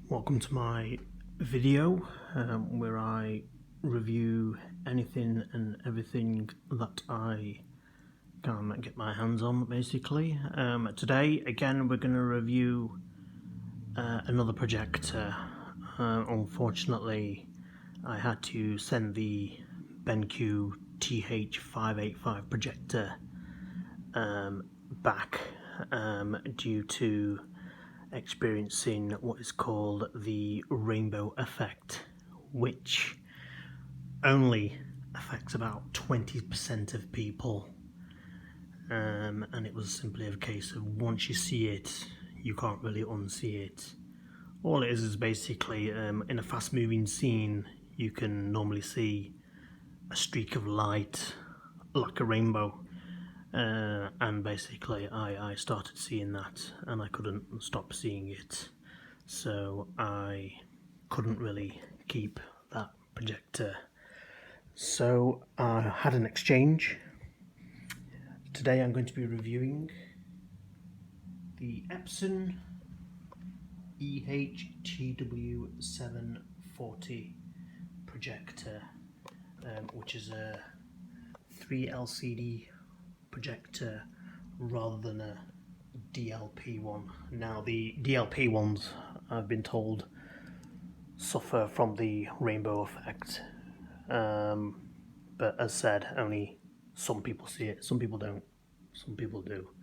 Welcome to my video where I review anything and everything that I can get my hands on, basically. Today again we're going to review another projector. Unfortunately I had to send the BenQ TH-585 projector back due to experiencing what is called the rainbow effect, which only affects about 20% of people, and it was simply a case of once you see it you can't really unsee it. All it is basically in a fast moving scene you can normally see a streak of light like a rainbow. And basically I started seeing that and I couldn't stop seeing it, so I couldn't really keep that projector. So I had an exchange. Today I'm going to be reviewing the Epson EH-TW740 projector, which is a 3 LCD projector rather than a DLP one. Now the DLP ones, I've been told, suffer from the rainbow effect, but as said, only some people see it, some people don't, some people do.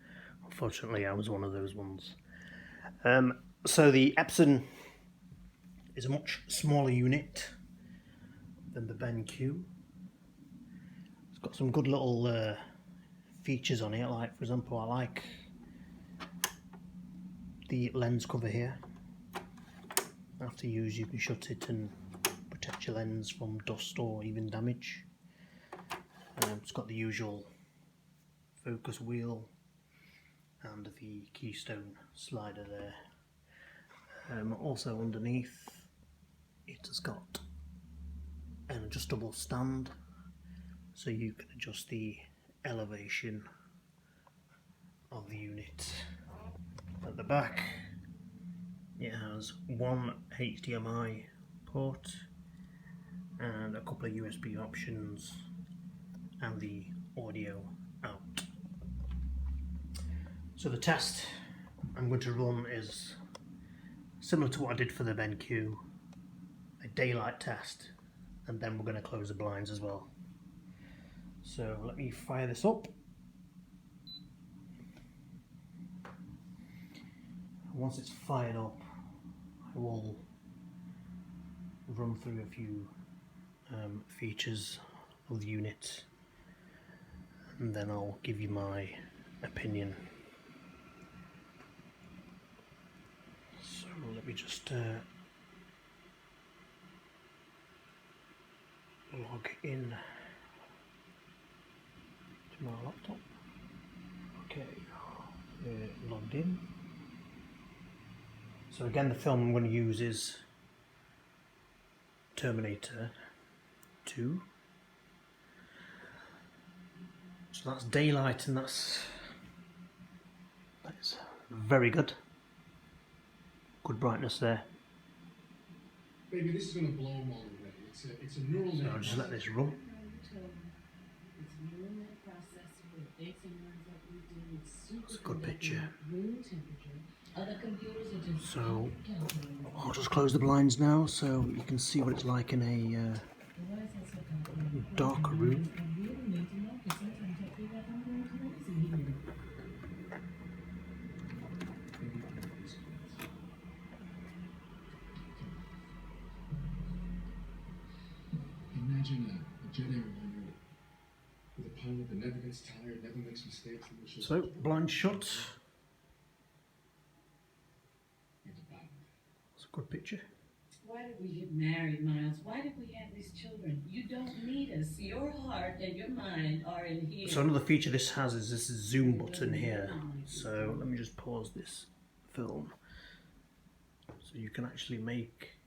Unfortunately I was one of those ones. So the Epson is a much smaller unit than the BenQ. It's got some good little features on it, like for example I like the lens cover here. After use you can shut it and protect your lens from dust or even damage. It's got the usual focus wheel and the keystone slider there. Also underneath it has got an adjustable stand, so you can adjust the elevation of the unit. At the back it has one HDMI port and a couple of USB options and the audio out. So the test I'm going to run is similar to what I did for the BenQ, a daylight test, and then we're going to close the blinds as well. So let me fire this up. Once it's fired up, I will run through a few features of the unit, and then I'll give you my opinion. So let me just log in to my laptop. Okay, logged in. So again, the film I'm going to use is Terminator 2. So that's daylight, and that is very good. Good brightness there. Maybe this is going to blow them all away. It's a neural net. So I'll just let this run. It's a good picture. So I'll just close the blinds now so you can see what it's like in a darker room. Imagine a jet airliner with a pilot that never gets tired, never makes mistakes. So blinds shut. It's a good picture. Why did we get married, Miles? Why did we have these children? You don't need us. Your heart and your mind are in here. So another feature this has is this zoom button here. So let me just pause this film. So you can actually make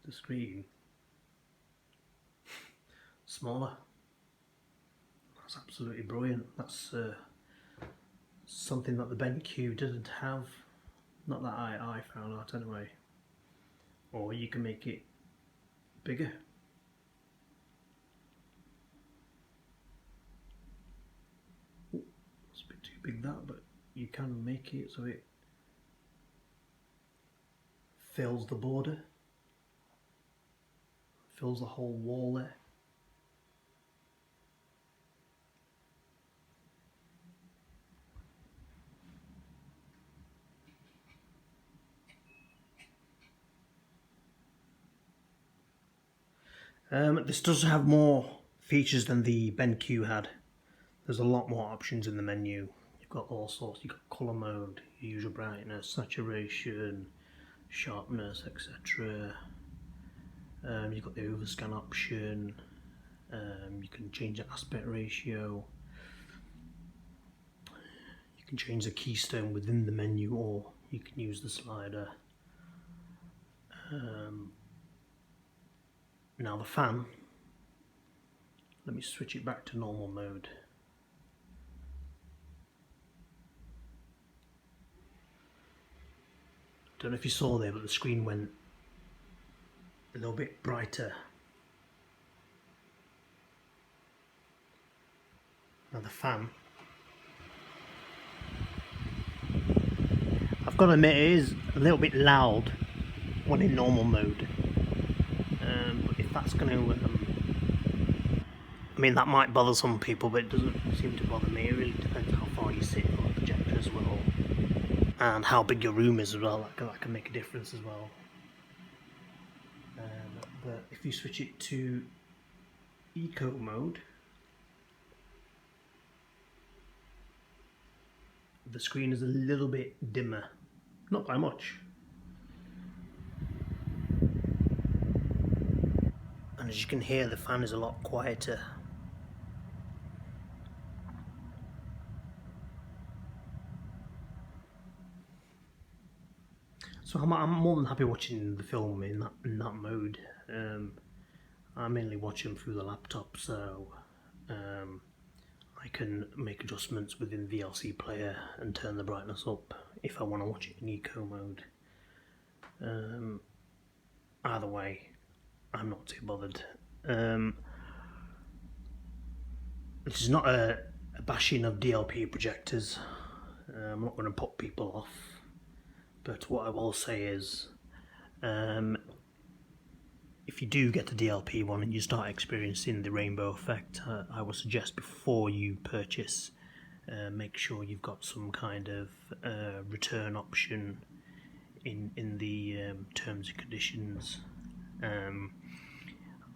the screen smaller. That's absolutely brilliant. That's something that the BenQ didn't have Not that I found out anyway. Or you can make it bigger. Ooh, it's a bit too big that, but you can make it so it fills the border, fills the whole wall there. This does have more features than the BenQ had. There's a lot more options in the menu. You've got all sorts. You've got colour mode, usual brightness, saturation, sharpness, etc. You've got the overscan option. You can change the aspect ratio. You can change the keystone within the menu, or you can use the slider. Now the fan, let me switch it back to normal mode. Don't know if you saw there, but the screen went a little bit brighter. Now the fan, I've got to admit, it is a little bit loud when in normal mode. But if that's going to, I mean, that might bother some people, but it doesn't seem to bother me. It really depends how far you sit on the projector as well, and how big your room is as well. That can make a difference as well. But if you switch it to eco mode, the screen is a little bit dimmer, not by much. And as you can hear, the fan is a lot quieter. So I'm more than happy watching the film in that mode. I mainly watch them through the laptop, so I can make adjustments within the VLC player and turn the brightness up if I want to watch it in eco mode. Either way, I'm not too bothered. This is not a bashing of DLP projectors. I'm not going to put people off. But what I will say is, if you do get the DLP one and you start experiencing the rainbow effect, I would suggest before you purchase, make sure you've got some kind of return option in the terms and conditions.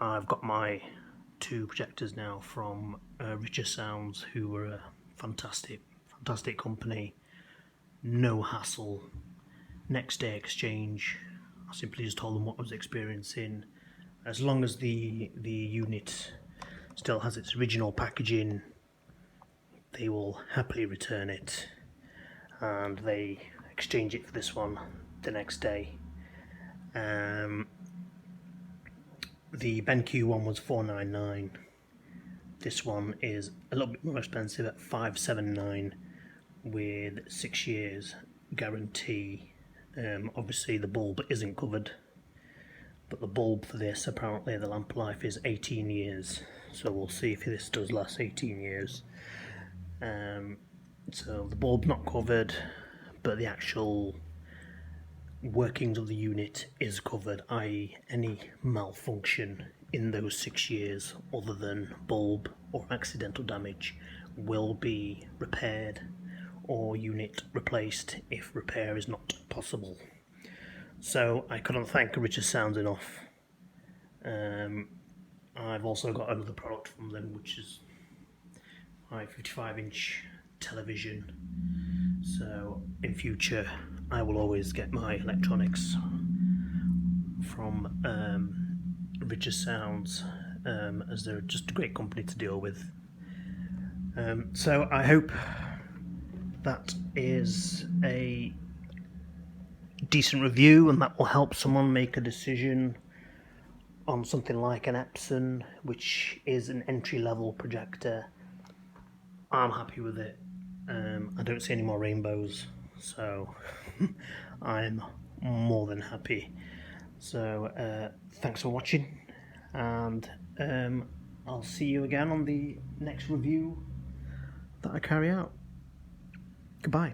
I've got my 2 projectors now from Richer Sounds, who were a fantastic company. No hassle. Next day exchange. I simply just told them what I was experiencing. As long as the unit still has its original packaging, they will happily return it, and they exchange it for this one the next day. The BenQ one was $499. This one is a little bit more expensive at $579 with 6 years guarantee. Obviously the bulb isn't covered, but the bulb for this, apparently the lamp life is 18 years, so we'll see if this does last 18 years. So the bulb's not covered, but the actual workings of the unit is covered, i.e. any malfunction in those 6 years other than bulb or accidental damage will be repaired or unit replaced if repair is not possible. So I couldn't thank Richer Sounds enough. I've also got another product from them, which is my 55-inch television. So in future I will always get my electronics from Richer Sounds, as they're just a great company to deal with. So I hope that is a decent review and that will help someone make a decision on something like an Epson, which is an entry-level projector. I'm happy with it. I don't see any more rainbows, so I'm more than happy. So thanks for watching, and I'll see you again on the next review that I carry out. Goodbye.